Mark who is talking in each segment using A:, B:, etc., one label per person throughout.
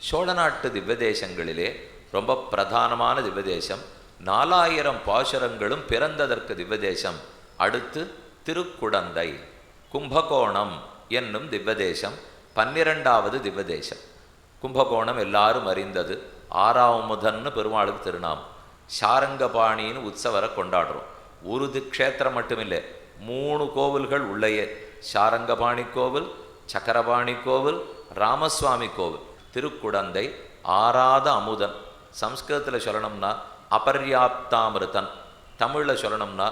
A: சோழ நாட்டு திவ்யதேசங்களிலே ரொம்ப பிரதானமான திவ்யதேசம். 4000 பாசுரங்களும் பிறந்ததற்கு திவ்யதேசம். அடுத்து திருக்குடந்தை கும்பகோணம் என்னும் திவ்யதேசம் 12வது திவ்யதேசம். கும்பகோணம் எல்லாரும் அறிந்தது. 6ஆமுதன்னு பெருமாளுக்கு திருநாமம். சாரங்கபாணின்னு உற்சவரை கொண்டாடுறோம். ஒரு க்ஷேத்திரம் மட்டுமில்லை, 3 கோவில்கள் உள்ளேயே. சாரங்கபாணி கோவில், சக்கரபாணி கோவில், ராமசுவாமி கோவில். திருக்குடந்தை ஆறாத அமுதன். சம்ஸ்கிருதத்தில் சொல்லணும்னா அபர்யாப்தாமிருதன், தமிழில் சொல்லணும்னா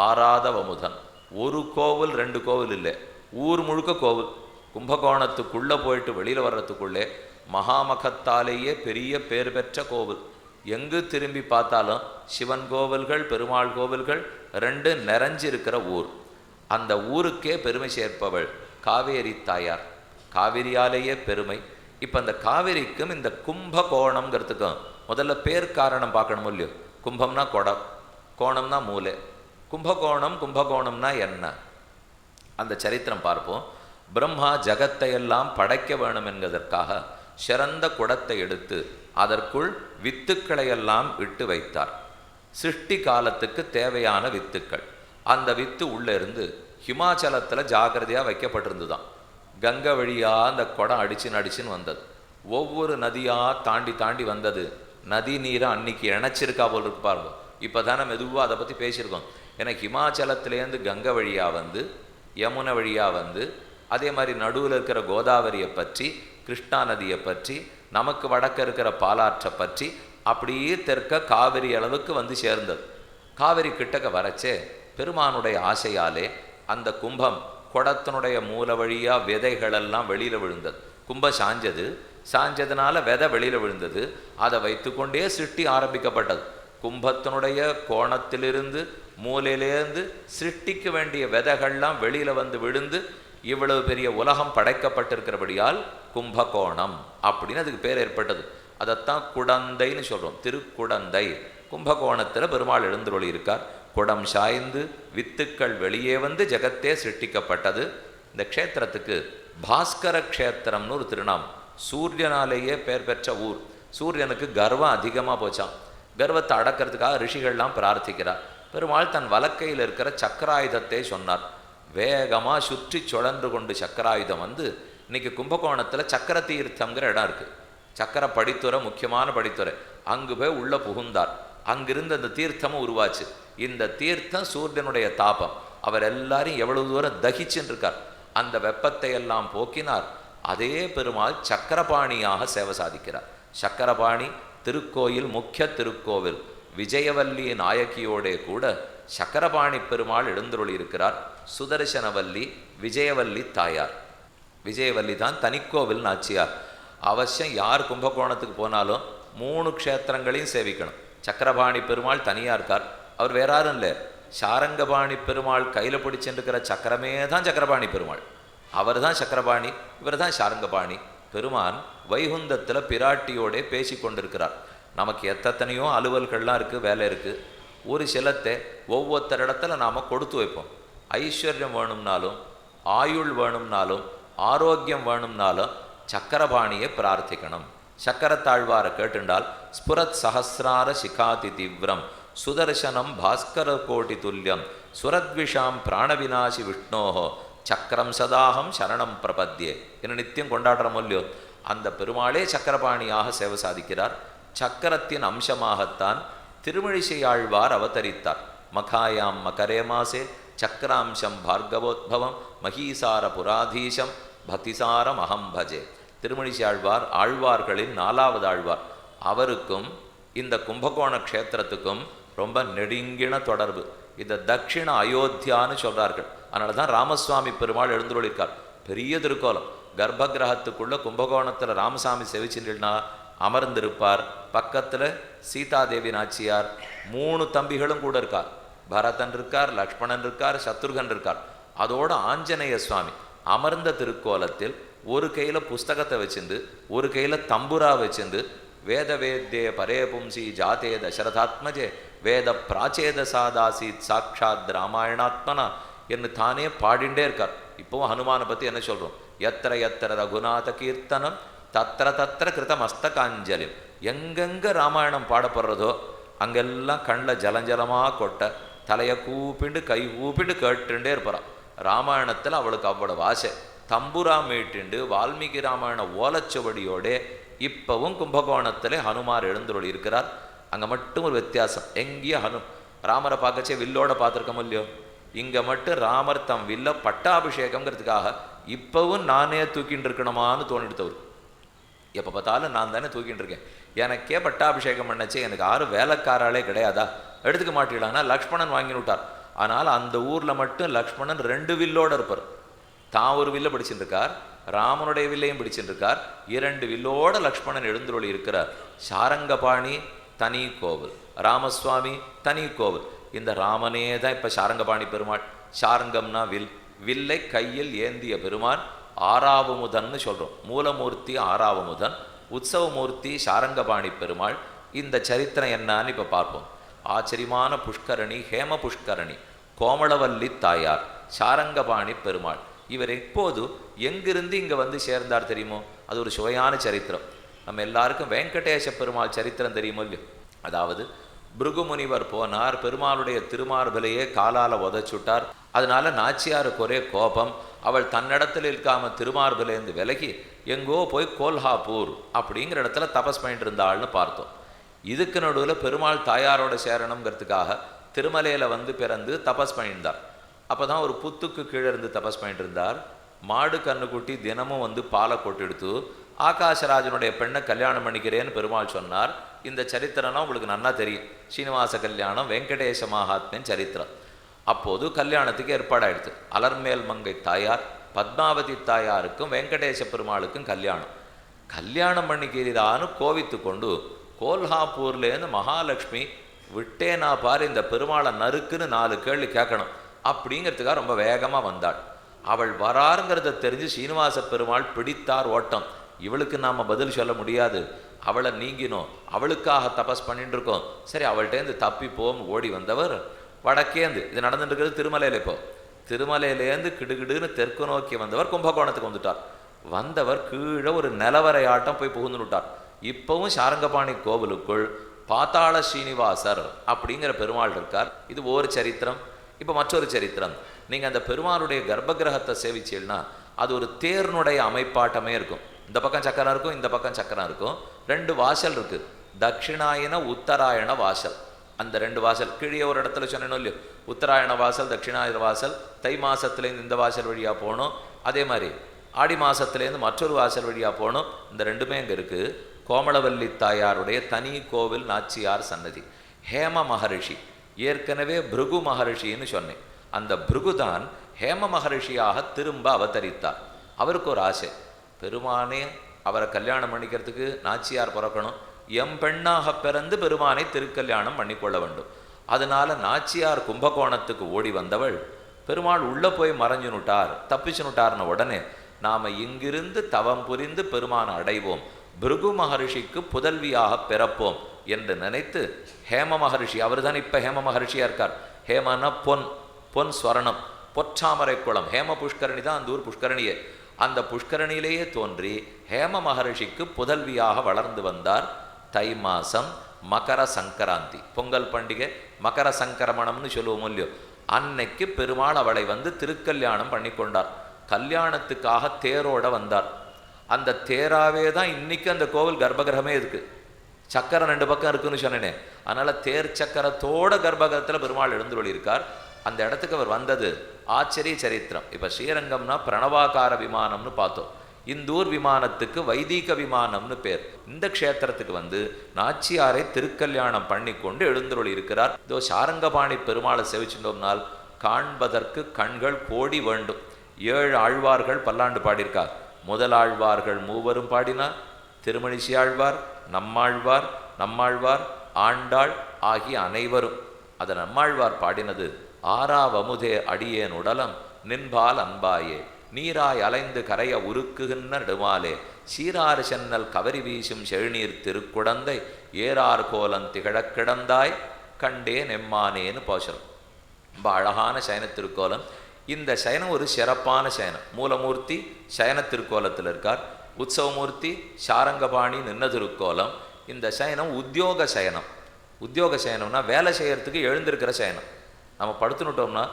A: ஆறாத அமுதன். ஒரு கோவில் 2 கோவில் இல்லை, ஊர் முழுக்க கோவில். கும்பகோணத்துக்குள்ளே போயிட்டு வெளியில் வர்றதுக்குள்ளே மகாமகத்தாலேயே பெரிய பேர் பெற்ற கோவில். எங்கு திரும்பி பார்த்தாலும் சிவன் கோவில்கள், பெருமாள் கோவில்கள் 2 நிறைஞ்சிருக்கிற ஊர். அந்த ஊருக்கே பெருமை சேர்ப்பவள் காவேரி தாயார். காவிரியாலேயே பெருமை. இப்போ அந்த காவிரிக்கும் இந்த கும்பகோணம்ங்கிறதுக்கும் முதல்ல பேர் காரணம் பார்க்கணும் இல்லையோ. கும்பம்னா குடம், கோணம்னா மூலை. கும்பகோணம், கும்பகோணம்னா என்ன? அந்த சரித்திரம் பார்ப்போம். பிரம்மா ஜகத்தை எல்லாம் படைக்க வேணும் என்பதற்காக சிறந்த குடத்தை எடுத்து அதற்குள் வித்துக்களை எல்லாம் இட்டு வைத்தார். சிருஷ்டி காலத்துக்கு தேவையான வித்துக்கள். அந்த வித்து உள்ளே இருந்து ஹிமாச்சலத்தில் ஜாகிரதையாக வைக்கப்பட்டிருந்துதான். கங்கை வழியாக அந்த குடம் அடிச்சுன்னு வந்தது. ஒவ்வொரு நதியாக தாண்டி தாண்டி வந்தது. நதி நீரை அன்னைக்கு இணைச்சிருக்கா போல் இருப்பாருங்க. இப்போ தானே மெதுவாக அதை பற்றி பேசியிருக்கோம். ஏன்னா ஹிமாச்சலத்திலேருந்து கங்கை வழியாக வந்து, யமுனை வழியாக வந்து, அதே மாதிரி நடுவில் இருக்கிற கோதாவரியை பற்றி, கிருஷ்ணா நதியை பற்றி, நமக்கு வடக்க இருக்கிற பாலாற்றை பற்றி, அப்படியே தெற்க காவிரி அளவுக்கு வந்து சேர்ந்தது. காவிரி கிட்டக்க வரச்சே பெருமானுடைய ஆசையாலே அந்த கும்பம் குடத்தினுடைய மூல வழியாக விதைகளெல்லாம் வெளியில் விழுந்தது. கும்பம் சாஞ்சதுனால விதை வெளியில் விழுந்தது. அதை வைத்துக்கொண்டே சிருஷ்டி ஆரம்பிக்கப்பட்டது. கும்பத்தினுடைய கோணத்திலிருந்து மூலையிலேருந்து சிருஷ்டிக்க வேண்டிய விதைகள்லாம் வெளியில் வந்து விழுந்து இவ்வளவு பெரிய உலகம் படைக்கப்பட்டிருக்கிறபடியால் கும்பகோணம் அப்படின்னு அதுக்கு பேர் ஏற்பட்டது. அதைத்தான் குடந்தைன்னு சொல்கிறோம். திருக்குடந்தை. கும்பகோணத்தில் பெருமாள் எழுந்தருளி இருக்கார். குடம் சாய்ந்து வித்துக்கள் வெளியே வந்து ஜெகத்தே சிருஷ்டிக்கப்பட்டது. இந்த க்ஷேத்திரத்துக்கு பாஸ்கர க்ஷேத்திரம்னு ஒரு திருநாமம். சூரியனாலேயே பெயர் பெற்ற ஊர். சூரியனுக்கு கர்வம் அதிகமாக போச்சான். கர்வத்தை அடக்கிறதுக்காக ரிஷிகள்லாம் பிரார்த்திக்கிறார். பெருமாள் தன் வலக்கையில் இருக்கிற சக்கராயுதத்தை சொன்னார். வேகமாக சுற்றி சுழன்று கொண்டு சக்கராயுதம் வந்து இன்னைக்கு கும்பகோணத்தில் சக்கர தீர்த்தங்கிற இடம் இருக்குது. சக்கர படித்துறை, முக்கியமான படித்துறை. அங்கு போய் உள்ளே புகுந்தார். அங்கிருந்து அந்த தீர்த்தமும் உருவாச்சு. இந்த தீர்த்தம் சூரியனுடைய தாபம். அவர் எல்லாரையும் எவ்வளவு தூரம் தகிச்சுன்னு இருக்கார். அந்த வெப்பத்தை எல்லாம் போக்கினார். அதே பெருமாள் சக்கரபாணியாக சேவை சாதிக்கிறார். சக்கரபாணி திருக்கோயில், முக்கிய திருக்கோவில். விஜயவல்லி நாயகியோடே கூட சக்கரபாணி பெருமாள் எழுந்தருளி இருக்கிறார். சுதர்சனவல்லி, விஜயவல்லி தாயார். விஜயவல்லி தான் தனிக்கோவில் நாச்சியார். அவசியம் யார் கும்பகோணத்துக்கு போனாலும் 3 க்ஷேத்திரங்களையும் சேவிக்கணும். சக்கரபாணி பெருமாள் தனியாக இருக்கார். அவர் வேற யாரும் இல்லை. சாரங்கபாணி பெருமாள் கையில் பிடிச்சிருக்கிற சக்கரமே தான் சக்கரபாணி பெருமாள். அவர் தான் சக்கரபாணி, இவர் தான் சாரங்கபாணி. பெருமான் வைகுந்தத்தில் பிராட்டியோடே பேசி கொண்டிருக்கிறார். நமக்கு எத்தனையோ அலுவல்கள்லாம் இருக்குது, வேலை இருக்குது. ஒரு சிலத்தை ஒவ்வொருத்தர் இடத்துல நாம் கொடுத்து வைப்போம். ஐஸ்வர்யம் வேணும்னாலும், ஆயுள் வேணும்னாலும், ஆரோக்கியம் வேணும்னாலும் சக்கரபாணியை பிரார்த்திக்கணும். சக்கரத்தாழ்வாரை கேட்டுண்டால் ஸ்புரத் சஹசிரார சிகாதி தீவிரம் சுதர்சனம் பாஸ்கர கோட்டி துல்லியம் சுரத்விஷாம் பிராணவிநாசி விஷ்ணோஹோ சக்கரம் சதாகம் சரணம் பிரபத்யே என்று நித்தியம் கொண்டாடுறோம் இல்லையோ. அந்த பெருமாளே சக்கரபாணியாக சேவை சாதிக்கிறார். சக்கரத்தின் அம்சமாகத்தான் திருமழிசையாழ்வார் அவதரித்தார். மகாயாம் மகரே மாசே சக்கராம்சம் பார்கவோத்பவம் மகீசார புராதீசம் பக்திசாரம் அகம் பஜே. திருமழிசையாழ்வார் ஆழ்வார்களின் 4வது ஆழ்வார். அவருக்கும் இந்த கும்பகோண க்ஷேத்திரத்துக்கும் ரொம்ப நெடுங்கின தொடர்பு. இதை தட்சிண அயோத்தியான்னு சொல்கிறார்கள். அதனால தான் ராமசுவாமி பெருமாள் எழுந்துள்ளிருக்கார். பெரிய திருக்கோலம். கர்ப்ப கிரகத்துக்குள்ளே கும்பகோணத்தில் ராமசாமி செவிச்சின்னா அமர்ந்திருப்பார். பக்கத்தில் சீதாதேவி நாச்சியார், 3 தம்பிகளும் கூட இருக்கார். பரதன் இருக்கார், லக்ஷ்மணன் இருக்கார், சத்ருகன் இருக்கார். அதோடு ஆஞ்சநேய சுவாமி அமர்ந்த திருக்கோலத்தில் ஒரு கையில் புஸ்தகத்தை வச்சுருந்து, ஒரு கையில் தம்புரா வச்சுருந்து, வேத வேத்யே பரே பும்சி ஜாதே தசரதாத்மஜே வேத பிராச்சேத சாதாசீத் சாட்சாத் ராமாயணாத்மனா என்று தானே பாடிண்டே இருக்கார். இப்போவும் ஹனுமானை பற்றி என்ன சொல்கிறோம்? எத்திர எத்திர ரகுநாத கீர்த்தனம் தத்திர தத்திர கிருத மஸ்தகாஞ்சலி. எங்கெங்கே ராமாயணம் பாடப்படுறதோ அங்கெல்லாம் கண்ணில் ஜலஞ்சலமாக கொட்ட தலையை கூப்பிண்டு கை கூப்பிண்டு கேட்டுட்டே இருப்பாரான். ராமாயணத்தில் அவளுக்கு அவ்வளவு ஆசை. தம்புரா மீட்டுண்டு வால்மீகி ராமாயண ஓலச்சுவடியோடே இப்பவும் கும்பகோணத்தில் ஹனுமார் எழுந்துருள் இருக்கிறார். அங்கே மட்டும் ஒரு வித்தியாசம், எங்கேயும் ராமரை பார்க்கச்சே வில்லோட பார்த்துருக்கோம் இல்லையோ, இங்கே மட்டும் ராமர் தம் வில்ல பட்டாபிஷேகங்கிறதுக்காக இப்பவும் நானே தூக்கிட்டு இருக்கணுமான்னு தோணிடுத்தவர். எப்போ பார்த்தாலும் நான் தானே தூக்கிட்டு இருக்கேன், எனக்கே பட்டாபிஷேகம் பண்ணச்சே எனக்கு யாரும் வேலைக்காராலே கிடையாதா, எடுத்துக்க மாட்டீங்களான்னா லக்ஷ்மணன் வாங்கி விட்டார். ஆனால் அந்த ஊரில் மட்டும் லக்ஷ்மணன் 2 வில்லோடு இருப்பார். தான் ஒரு வில்லை பிடிச்சிட்டு இருக்கார், ராமனுடைய வில்லையும் பிடிச்சிட்டு இருக்கார். 2 வில்லோட லக்ஷ்மணன் எழுந்துருளி இருக்கிறார். சாரங்கபாணி தனி கோவில், ராமசுவாமி தனி கோவில். இந்த ராமனே தான் இப்போ சாரங்கபாணி பெருமாள். சாரங்கம்னா வில், வில்லை கையில் ஏந்திய பெருமான் ஆறாவமுதன்னு சொல்கிறோம். மூலமூர்த்தி ஆறாவமுதன், உற்சவமூர்த்தி சாரங்கபாணி பெருமாள். இந்த சரித்திரம் என்னான்னு இப்போ பார்ப்போம். ஆச்சரியமான புஷ்கரணி, ஹேம புஷ்கரணி, கோமளவல்லி தாயார், சாரங்கபாணி பெருமாள். இவர் எப்போது எங்கிருந்து இங்கே வந்து சேர்ந்தார் தெரியுமோ? அது ஒரு சுவையான சரித்திரம். நம்ம எல்லாருக்கும் வெங்கடேச பெருமாள் சரித்திரம் தெரியுமோ இல்லையோ? அதாவது பிருகுமுனிவர் போனார், பெருமாளுடைய திருமார்பிலையே காலால் உதச்சுட்டார். அதனால நாச்சியாருக்கு ஒரே கோபம். அவள் தன்னிடத்தில் இருக்காம திருமார்பிலேருந்து விலகி எங்கோ போய் கோல்ஹாப்பூர் அப்படிங்கிற இடத்துல தபஸ் பண்ணிட்டு இருந்தாள்னு பார்த்தோம். இதுக்கு நடுவில் பெருமாள் தாயாரோட சேரணுங்கிறதுக்காக திருமலையில் வந்து பிறந்து தபஸ் பண்ணியிருந்தார். அப்போ தான் ஒரு புத்துக்கு கீழே இருந்து தபஸ் பண்ணிட்டு இருந்தார். மாடு கண்ணுக்குட்டி தினமும் வந்து பாலை கொட்டெடுத்து ஆகாசராஜனுடைய பெண்ணை கல்யாணம் பண்ணிக்கிறேன்னு பெருமாள் சொன்னார். இந்த சரித்திரம்னா உங்களுக்கு நன்னா தெரியும். ஸ்ரீனிவாச கல்யாணம், வெங்கடேச மகாத்மின் சரித்திரம். அப்போது கல்யாணத்துக்கு ஏற்பாடாயிடுது. அலர்மேல் மங்கை தாயார் பத்மாவதி தாயாருக்கும் வெங்கடேச பெருமாளுக்கும் கல்யாணம் பண்ணிக்கிறான்னு கோவித்து கொண்டு கோல்ஹாப்பூர்லேருந்து மகாலட்சுமி விட்டேனா பாரு, இந்த பெருமாளை நறுக்குன்னு 4 கேள்வி கேட்கணும் அப்படிங்கிறதுக்காக ரொம்ப வேகமாக வந்தாள். அவள் வராருங்கிறத தெரிஞ்சு ஸ்ரீனிவாச பெருமாள் பிடித்தார் ஓட்டம். இவளுக்கு நாம் பதில் சொல்ல முடியாது, அவளை நீங்கினோம், அவளுக்காக தபஸ் பண்ணிட்டு இருக்கோம். சரி, அவள்கிட்டேருந்து தப்பி போம் ஓடி வந்தவர் வடக்கேந்து, இது நடந்துட்டு இருக்கிறது திருமலையில். இப்போ திருமலையிலேருந்து கிடுகிடுன்னு தெற்கு நோக்கி வந்தவர் கும்பகோணத்துக்கு வந்துட்டார். வந்தவர் கீழே ஒரு நிலவரை ஆட்டம் போய் புகுந்து விட்டார். இப்பவும் சாரங்கபாணி கோவிலுக்குள் பாத்தாள ஸ்ரீனிவாசர் அப்படிங்கிற பெருமாள் இருக்கார். இது ஒரு சரித்திரம். இப்போ மற்றொரு சரித்திரம். நீங்கள் அந்த பெருமாளுடைய கர்ப்பகிரகத்தை சேவிச்சீங்கன்னா அது ஒரு தேர்னுடைய அமைப்பாட்டமே இருக்கும். இந்த பக்கம் சக்கரம் இருக்கும், இந்த பக்கம் சக்கரம் இருக்கும். 2 வாசல் இருக்குது, தட்சிணாயன உத்தராயண வாசல். அந்த 2 வாசல் கீழே ஒரு இடத்துல சொன்னேனோ இல்லையோ, உத்தராயண வாசல் தட்சிணாயன வாசல். தை மாதத்துலேருந்து இந்த வாசல் வழியாக போகணும், அதே மாதிரி ஆடி மாதத்துலேருந்து மற்றொரு வாசல் வழியாக போகணும். இந்த 2மே அங்கே இருக்குது. கோமளவல்லி தாயாருடைய தனி கோவில் நாச்சியார் சன்னதி. ஹேம மகரிஷி, ஏற்கனவே பிருகு மகரிஷின்னு சொன்னேன். அந்த பிருகுதான் ஹேம மகரிஷியாக திரும்ப அவதரித்தார். அவருக்கு ஒரு ஆசை, பெருமானே அவரை கல்யாணம் பண்ணிக்கிறதுக்கு நாச்சியார் பிறக்கணும், எம் பெண்ணாக பிறந்து பெருமானை திருக்கல்யாணம் பண்ணிக்கொள்ள வேண்டும். அதனால நாச்சியார் கும்பகோணத்துக்கு ஓடி வந்தவள், பெருமாள் உள்ளே போய் மறைஞ்சுனுட்டார், தப்பிச்சுனுட்டார்னு உடனே நாம் இங்கிருந்து தவம் புரிந்து பெருமானை அடைவோம், பிருகு மகரிஷிக்கு புதல்வியாக பிறப்போம் என்று நினைத்து ஹேம மகரிஷி, அவர் தான் இப்போ ஹேம மகரிஷியாக இருக்கார். ஹேமனா பொன், பொன் ஸ்வரணம், பொற்றாமரை குளம். ஹேம புஷ்கரணி தான் அந்த ஊர் புஷ்கரணியே. அந்த புஷ்கரணியிலேயே தோன்றி ஹேம மகரிஷிக்கு புதல்வியாக வளர்ந்து வந்தார். தை மாதம் மகர சங்கராந்தி, பொங்கல் பண்டிகை, மகர சங்கரமணம்னு சொல்லுவோம் இல்லையோ, அன்னைக்கு பெருமாள் அவளை வந்து திருக்கல்யாணம் பண்ணி கொண்டார். கல்யாணத்துக்காக தேரோட வந்தார். அந்த தேராவே தான் இன்னைக்கு அந்த கோவில் கர்ப்பகிரகமே இருக்குது. சக்கரம் 2 பக்கம் இருக்குன்னு சொன்னேனே, அதனால் தேர் சக்கரத்தோட கர்ப்பகிரகத்தில் பெருமாள் எழுந்துள்ளி இருக்கார். அந்த இடத்துக்கு அவர் வந்தது ஆச்சரிய சரித்திரம். இப்போ ஸ்ரீரங்கம்னா பிரணவாகார விமானம்னு பார்த்தோம். இந்தூர் விமானத்துக்கு வைதீக விமானம்னு பேர். இந்த க்ஷேத்திரத்துக்கு வந்து நாச்சியாரை திருக்கல்யாணம் பண்ணி கொண்டு எழுந்துள்ளி இருக்கிறார். இதோ சாரங்கபாணி பெருமாளை சேவிச்சுட்டோம்னால் காண்பதற்கு கண்கள் கோடி வேண்டும். 7 ஆழ்வார்கள் பல்லாண்டு பாடியிருக்கார். முதல் ஆழ்வார்கள் 3 பாடினார். திருமணிசி ஆழ்வார், நம்மாழ்வார், ஆண்டாள் ஆகிய அனைவரும். அதை நம்மாழ்வார் பாடினது, ஆறாவமுதே அடியேன் உடலம் நின்பால் அன்பாயே, நீராய் அலைந்து கரைய உருக்குகின்ற நெடுமாலே, சீராறு சென்னல் கவரி வீசும் செழுநீர் திருக்குடந்தை, ஏறார் கோலன் திகழக் கிடந்தாய் கண்டே நெம்மானேன்னு போசரம். ரொம்ப அழகான சயன திருக்கோலம். இந்த சயனம் ஒரு சிறப்பான சயனம். மூலமூர்த்தி சயன திருக்கோலத்தில் இருக்கார். உற்சவமூர்த்தி சாரங்கபாணி நின்ன திருக்கோலம். இந்த சயனம் உத்தியோக சயனம். உத்தியோக சயனம்னா வேலை செய்யறதுக்கு எழுந்திருக்கிற சயனம். நம்ம படுத்துனுட்டோம்னா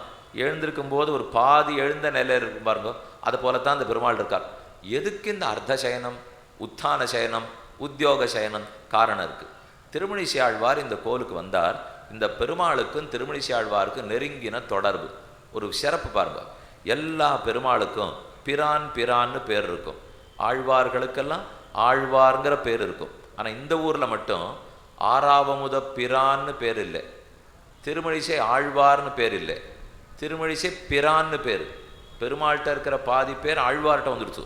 A: எழுந்திருக்கும் போது ஒரு பாதி எழுந்த நிலை இருக்கும் பாருங்க, அது போலத்தான் இந்த பெருமாள் இருக்கார். எதுக்கு இந்த அர்த்த சயனம், உத்தான சயனம், உத்தியோக சயனம்? காரணம் இருக்கு. திருமழிசை ஆழ்வார் இந்த கோலுக்கு வந்தார். இந்த பெருமாளுக்கும் திருமழிசை ஆழ்வாருக்கும் நெருங்கின தொடர்பு. ஒரு சிறப்பு பாருங்க, எல்லா பெருமாளுக்கும் பிரான் பிரான்னு பேர் இருக்கும், ஆழ்வார்களுக்கெல்லாம் ஆழ்வார்ங்கிற பேர் இருக்கும். ஆனால் இந்த ஊரில் மட்டும் ஆறாவமுத பிரான்னு பேர் இல்லை, திருமழிசை ஆழ்வார்னு பேர் இல்லை, திருமழிசை பிரான்னு பேர். பெருமாள்கிட்ட இருக்கிற பாதி பேர் ஆழ்வார்கிட்ட வந்துடுச்சு.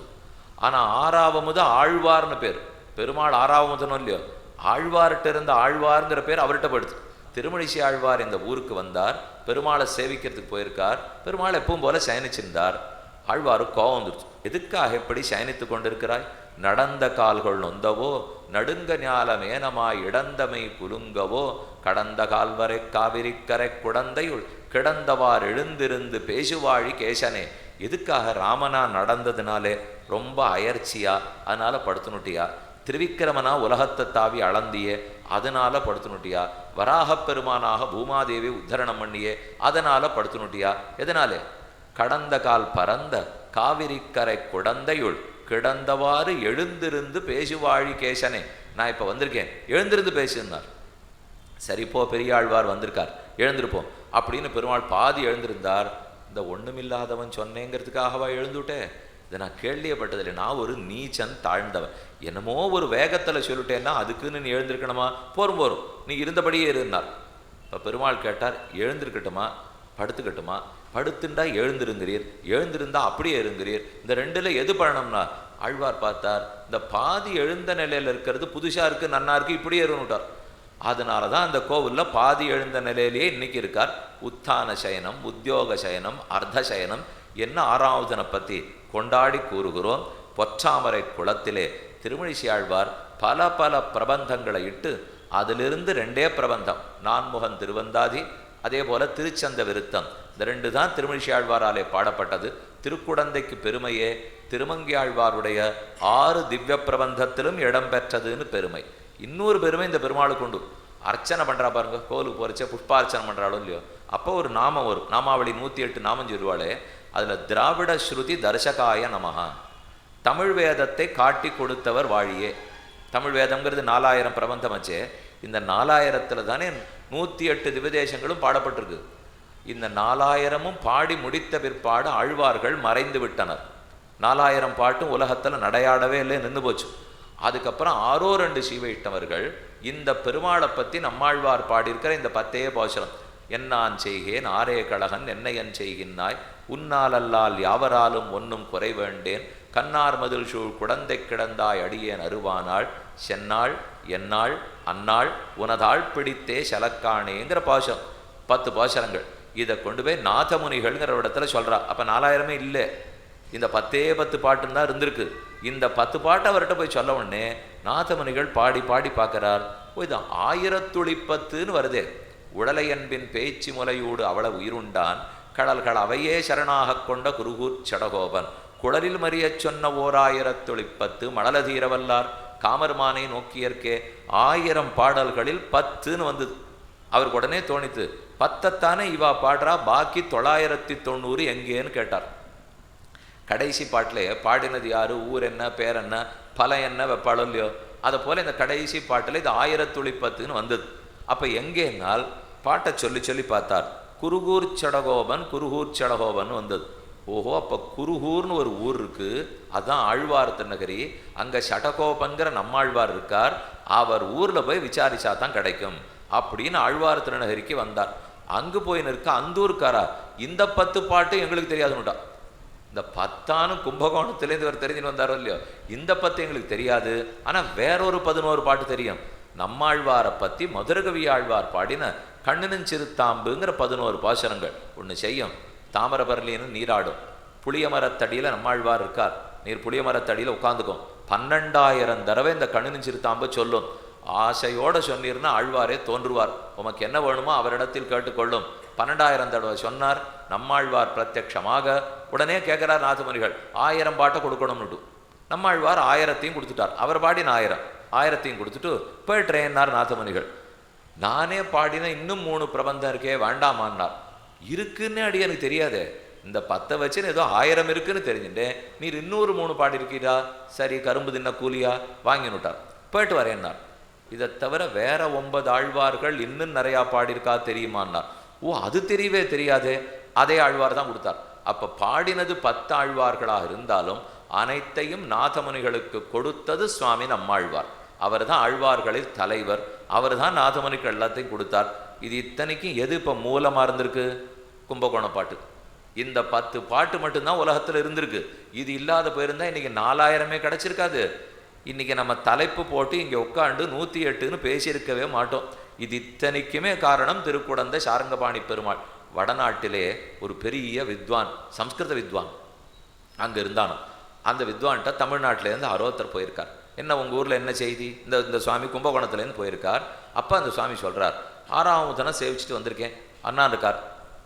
A: ஆனால் ஆறாவமுத ஆழ்வார்னு பேர். பெருமாள் ஆறாவமுதனும் இல்லையோ, ஆழ்வார்கிட்ட இருந்த ஆழ்வார்ங்கிற பேர் அவர்கிட்ட படுத்து. திருமழிசை ஆழ்வார் இந்த ஊருக்கு வந்தார், பெருமாளை சேவிக்கிறதுக்கு போயிருக்கார். பெருமாள் எப்பவும் போல சயனிச்சிருந்தார். ஆழ்வாருக்கு கோபம் வந்துடுச்சு. எதுக்காக எப்படி சயனித்து கொண்டிருக்கிறாய்? நடந்த கால்கள் நொந்தவோ நடுங்க ஞால மேனமாய் இடந்தமை குலுங்கவோ கடந்த கால்வரை காவிரிக்கரை குடந்தையுள் கிடந்தவார் எழுந்திருந்து பேசுவாழி கேசனே. எதுக்காக? ராமனா நடந்ததுனாலே ரொம்ப அயற்சியா, அதனால படுத்துனுட்டியா? திருவிக்கிரமனா உலகத்தை தாவி அளந்தியே, அதனால படுத்துனுட்டியா? வராகப் பெருமானாக பூமாதேவி உத்தரணம் பண்ணியே, அதனால படுத்துனுட்டியா? எதனாலே? கடந்த கால் பரந்த காவிரிக்கரை குடந்தையுள் கிடந்தவாறு எழுந்திருந்து பேசுவாழி கேசனே. நான் இப்போ வந்திருக்கேன், எழுந்திருந்து பேசுனார். சரிப்போ பெரியாழ்வார் வந்திருக்கார், எழுந்திருப்போம் அப்படின்னு பெருமாள் பாதி எழுந்திருந்தார். இந்த ஒன்றுமில்லாதவன் சொன்னேங்கிறதுக்காகவா எழுந்துட்டேன்? இதை நான் கேள்விப்பட்டதில்லை. நான் ஒரு நீச்சன் தாழ்ந்தவன், என்னமோ ஒரு வேகத்தில் சொல்லிட்டேன்னா அதுக்குன்னு நீ எழுந்திருக்கணுமா? போரும் நீ இருந்தபடியே இருந்தார். இப்போ பெருமாள் கேட்டார், எழுந்திருக்கட்டுமா படுத்துக்கட்டுமா? படுத்துண்டா எழுந்திருங்கிறீர், எழுந்திருந்தா அப்படியே இருங்கிறீர், இந்த ரெண்டுல எது பழனம்னா? ஆழ்வார் பார்த்தார், இந்த பாதி எழுந்த நிலையில் இருக்கிறது புதுசா இருக்கு, நன்னா இருக்கு, இப்படியே இருந்துட்டார். அதனால தான் அந்த கோவிலில் பாதி எழுந்த நிலையிலேயே இன்னைக்கு இருக்கார். உத்தான சயனம், உத்தியோக சயனம், அர்த்த சயனம் என்ன ஆறாவதனை பற்றி கொண்டாடி கூறுகிறோம். பொற்றாமரை குளத்திலே திருமழிசை ஆழ்வார் பல பல பிரபந்தங்களை இட்டு அதிலிருந்து ரெண்டே பிரபந்தம், நான்முகன் திருவந்தாதி, அதே போல திருச்சந்த விருத்தம், இந்த ரெண்டு தான் திருமழிசை ஆழ்வாராலே பாடப்பட்டது. திருக்குடந்தைக்கு பெருமையே திருமங்கை ஆழ்வாருடைய 6 திவ்ய பிரபந்தத்திலும் இடம்பெற்றதுன்னு பெருமை. இன்னொரு பெருமை இந்த பெருமாளுக்கு உண்டு. அர்ச்சனை பண்ணுறா பாருங்க, கோவிலுக்கு போகிறச்சே புஷ்பார்ச்சனை பண்ணுறாலும் இல்லையோ, அப்போ ஒரு நாமம் வரும், நாமாவளி 108 நாமம் சொல்லுவாளே, அதில் திராவிட ஸ்ருதி தர்சகாய நமஹா, தமிழ் வேதத்தை காட்டி கொடுத்தவர் வாழியே. தமிழ் வேதம்ங்கிறது 4000 பிரபந்தம் வச்சே, இந்த 4000ல் தானே 108 திவ்யதேசங்களும் பாடப்பட்டிருக்கு. இந்த 4000ம் பாடி முடித்த பிற்பாடு ஆழ்வார்கள் மறைந்து விட்டனர். 4000 பாட்டும் உலகத்தில் நடையாடவே இல்லை, நின்று போச்சு. அதுக்கப்புறம் 602 சீவையிட்டவர்கள் இந்த பெருமாளை பற்றி நம்மாழ்வார் பாடியிருக்கிற இந்த 10 பாசுரம், என்னான் செய்கேன் ஆரே கழகன் என்னையன் செய்கின்னாய் உன்னால் அல்லால் யாவராலும் ஒன்றும் குறை வேண்டேன் கண்ணார் மதில் சூழ் குடந்தை கிடந்தாய் அடியேன் அருவானாள் சென்னாள் என்னாள் அன்னாள் உனதாள் பிடித்தே சலக்கானேங்கிற பாசுரம், 10 பாசுரங்கள். இதை கொண்டு போய் நாதமுனிகள்ங்கிற இடத்துல சொல்கிறா. அப்போ 4000மே இல்லை, இந்த 10 பாட்டுன்னு தான் இருந்திருக்கு. இந்த 10 பாட்டு அவர்கிட்ட போய் சொல்ல உடனே நாதமுனிகள் பாடி பாடி பார்க்குறார். ஓ, இது 1010ன்னு வருதே. உடலை அன்பின் பேச்சு முலையூடு அவள உயிருண்டான் கடல்கள் அவையே சரணாக கொண்ட குருகூர் சடகோபன் குடலில் மறிய சொன்ன 1010 மடலதீரவல்லார் காமர்மானை நோக்கியற்கே 1000 பாடல்களில் 10ன்னு வந்தது. அவருக்கு உடனே தோணித்து, 10தானே இவா பாடுறா, பாக்கி 990 எங்கேன்னு கேட்டார். கடைசி பாட்டில் பாடினது யாரு, ஊர் என்ன, பேர் என்ன, பல என்ன வெப்பாளோ இல்லையோ, அதை போல் இந்த கடைசி பாட்டில் இது 1010ன்னு வந்தது. அப்போ எங்கேனால் பாட்டை சொல்லி சொல்லி பார்த்தார். குருகூர் சடகோபன் குருகூர் சடகோபன் வந்தது. ஓஹோ, அப்போ குருகூர்னு ஒரு ஊர் இருக்குது, அதுதான் ஆழ்வார் திருநகரி. அங்கே சடகோபன்கிற நம்மாழ்வார் இருக்கார், அவர் ஊரில் போய் விசாரிச்சா தான் கிடைக்கும் அப்படின்னு ஆழ்வார் திருநகரிக்கு வந்தார். அங்கே போய் நிற்க அந்தூர்காரா, இந்த 10 பாட்டு எங்களுக்கு தெரியாதுன்னுட்டா. இந்த 10 கும்பகோணத்துலேருந்து இவர் தெரிஞ்சுன்னு வந்தாரோ இல்லையோ, இந்த 10 எங்களுக்கு தெரியாது, ஆனால் வேறொரு 11 பாட்டு தெரியும். நம்மாழ்வாரை பற்றி மதுரகவி ஆழ்வார் பாடின கண்ணினும் சிறுத்தாம்புங்கிற 11 பாசுரங்கள் ஒன்று செய்யும். தாமரபரலின்னு நீராடும், புளிய மரத்தடியில் நம்மாழ்வார் இருக்கார், நீர் புளிய மரத்தடியில் உட்காந்துக்கும். 12000 தடவை இந்த கண்ணினும் சிறுத்தாம்பை சொல்லும். ஆசையோடு சொன்னீர்னா ஆழ்வாரே தோன்றுவார், உமக்கு என்ன வேணுமோ அவரிடத்தில் கேட்டுக்கொள்ளும். 12000 தடவை சொன்னார் நம்மாழ்வார் பிரத்யட்சமாக. உடனே கேட்குறார் நாதமுனிகள், 1000 பாட்டை கொடுக்கணும்னுட்டு. நம்மாழ்வார் 1000 கொடுத்துட்டார். அவர் பாடின 1000 கொடுத்துட்டு போய்ட்ரேன்னார் நாதமுனிகள். நானே பாடின இன்னும் 3 பிரபந்தம் இருக்கே வேண்டாமான்னார். இருக்குன்னு அடி எனக்கு தெரியாதே, இந்த 10 வச்சுன்னு ஏதோ 1000 இருக்குன்னு தெரிஞ்சுட்டேன், நீர் இன்னொரு 3 பாடியிருக்கீரா, சரி கரும்பு தின்ன கூலியா வாங்கினுட்டார். போயிட்டு வரேன்னார். இதை தவிர வேற 9 ஆழ்வார்கள் இன்னும் நிறையா பாடியிருக்கா தெரியுமான்னார். ஓ அது தெரியவே தெரியாதே, அதே ஆழ்வார் தான் கொடுத்தார். அப்போ பாடினது 10 ஆழ்வார்களாக இருந்தாலும் அனைத்தையும் நாதமுனிகளுக்கு கொடுத்தது சுவாமி நம்மாழ்வார். அவர் தான் ஆழ்வார்களில் தலைவர், அவர் தான் நாதமுனிக்கு எல்லாத்தையும் கொடுத்தார். இது இத்தனைக்கும் எது இப்போ மூலமாக இருந்திருக்கு? கும்பகோண பாட்டு. இந்த 10 பாட்டு மட்டும்தான் உலகத்தில் இருந்திருக்கு. இது இல்லாத போயிருந்தால் இன்றைக்கி 4000 கிடச்சிருக்காது. இன்றைக்கி நம்ம தலைப்பு போட்டு இங்கே உட்காந்து 108ன்னு பேசியிருக்கவே மாட்டோம். இது இத்தனைக்குமே காரணம் திருக்குடந்தை சாரங்கபாணி பெருமாள். வடநாட்டிலே ஒரு பெரிய வித்வான், சம்ஸ்கிருத வித்வான் அங்கே இருந்தானோ. அந்த வித்வான்கிட்ட தமிழ்நாட்டிலேருந்து அரோத்தர் போயிருக்கார். என்ன உங்கள் ஊரில் என்ன செய்தி? இந்த சுவாமி கும்பகோணத்துலேருந்து போயிருக்கார். அப்போ அந்த சுவாமி சொல்கிறார், 6ஆம் முதனை சேவிச்சுட்டு வந்திருக்கேன் அண்ணா இருக்கார்.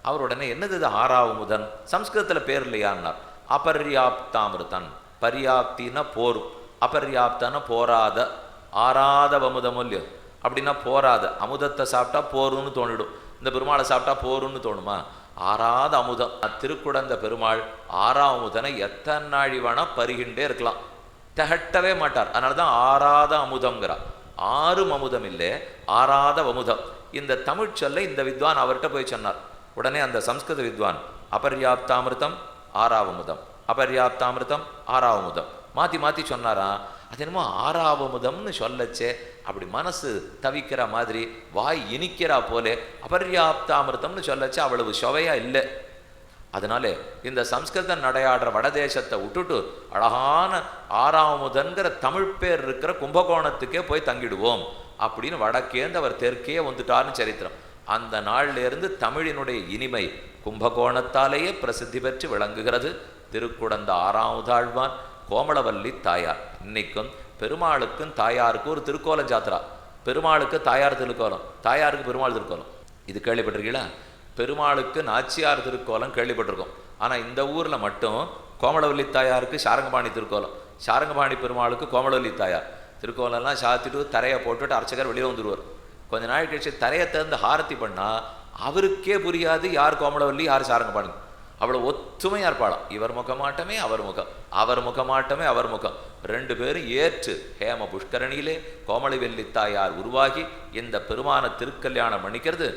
A: அவர் உடனே என்னது இது 6ஆம் முதன், சம்ஸ்கிருதத்தில் பேர் இல்லையான்னார். அபர்யாப்தாமிருதன். பர்யாப்தின்னா போர், அபர்யாப்தான போராத, ஆறாத அமுதமுல்யம் அப்படின்னா போராத. அமுதத்தை சாப்பிட்டா போருன்னு தோணிடும், இந்த பெருமாளை சாப்பிட்டா போருன்னு தோணுமா? ஆறாத அமுதம். திருக்குடந்த பெருமாள் 6ஆம் அமுதனை எத்தனை நாழி வேணா பருகின்றே இருக்கலாம், திகட்டவே மாட்டார். அதனால தான் ஆறாத அமுதம்ங்கிறார். 6 அமுதம் இல்லை, ஆறாத அமுதம். இந்த தமிழ்ச்சொல்லை இந்த வித்வான் அவர்கிட்ட போய் சொன்னார். உடனே அந்த சம்ஸ்கிருத வித்வான் அபர்யாப்தாமிருதம் 6ஆம் அமுதம், அபர்யாப்தாமிருதம் 6ஆம் அமுதம் மாற்றி மாற்றி சொன்னாரா. அது என்னமோ 6ஆம் அமுதம்னு சொல்லச்சே அப்படி மனசு தவிக்கிற மாதிரி, வாய் இனிக்கிறா போலே. அபர்யாப்தாமிருதம்னு சொல்லச்சே அவ்வளவு சுவையா இல்லை. அதனாலே இந்த சம்ஸ்கிருதம் நடையாடுற வடதேசத்தை விட்டுட்டு அழகான 6ஆம் அமுதன்கிற தமிழ் பேர் இருக்கிற கும்பகோணத்துக்கே போய் தங்கிடுவோம் அப்படின்னு வடக்கேந்து அவர் தெற்கே வந்துட்டார்னு சரித்திரம். அந்த நாளிலிருந்து தமிழினுடைய இனிமை கும்பகோணத்தாலேயே பிரசித்தி பெற்று விளங்குகிறது. திருக்குடந்த 6ஆம் தாழ்வான் கோமளவல்லி தாயார். இன்னைக்கும் பெருமாளுக்கும் தாயாருக்கும் ஒரு திருக்கோலம் ஜாத்திரா. பெருமாளுக்கு தாயார் திருக்கோலம், தாயாருக்கு பெருமாள் திருக்கோலம். இது கேள்விப்பட்டிருக்கீங்களா? பெருமாளுக்கு நாச்சியார் திருக்கோலம் கேள்விப்பட்டிருக்கோம். ஆனால் இந்த ஊரில் மட்டும் கோமளவல்லி தாயாருக்கு சாரங்கபாணி திருக்கோலம், சாரங்கபாணி பெருமாளுக்கு கோமளவல்லி தாயார் திருக்கோலம்லாம் சாத்திட்டு தரையை போட்டுட்டு அர்ச்சகர் வெளியே வந்துடுவார். கொஞ்ச நாள் கழிச்சு தரையை திறந்து ஹாரத்தி பண்ணால் அவருக்கே புரியாது யார் கோமளவல்லி யார் சாரங்கபாணி. அவ்வளோ ஒத்துமையாக இருப்பாளாம். இவர் முகமாட்டமே அவர் முகம், அவர் முகமாட்டமே அவர் முகம். 2 பேரும் ஏற்று ஹேம புஷ்கரணியிலே கோமளவல்லி தாயார் உருவாகி இந்த பெருமான திருக்கல்யாணம் பண்ணிக்கிறது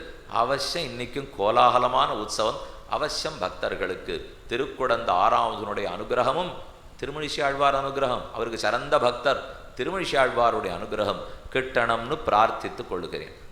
A: அவசியம். இன்னைக்கும் கோலாகலமான உற்சவம். அவசியம் பக்தர்களுக்கு திருக்குடந்த 6ஆம் அனுகிரகமும் திருமழிசை ஆழ்வார் அனுகிரகம், அவருக்கு சிறந்த பக்தர் திருமழிசை ஆழ்வாருடைய அனுகிரகம் கிட்டணும்னு பிரார்த்தித்துக் கொள்கிறேன்.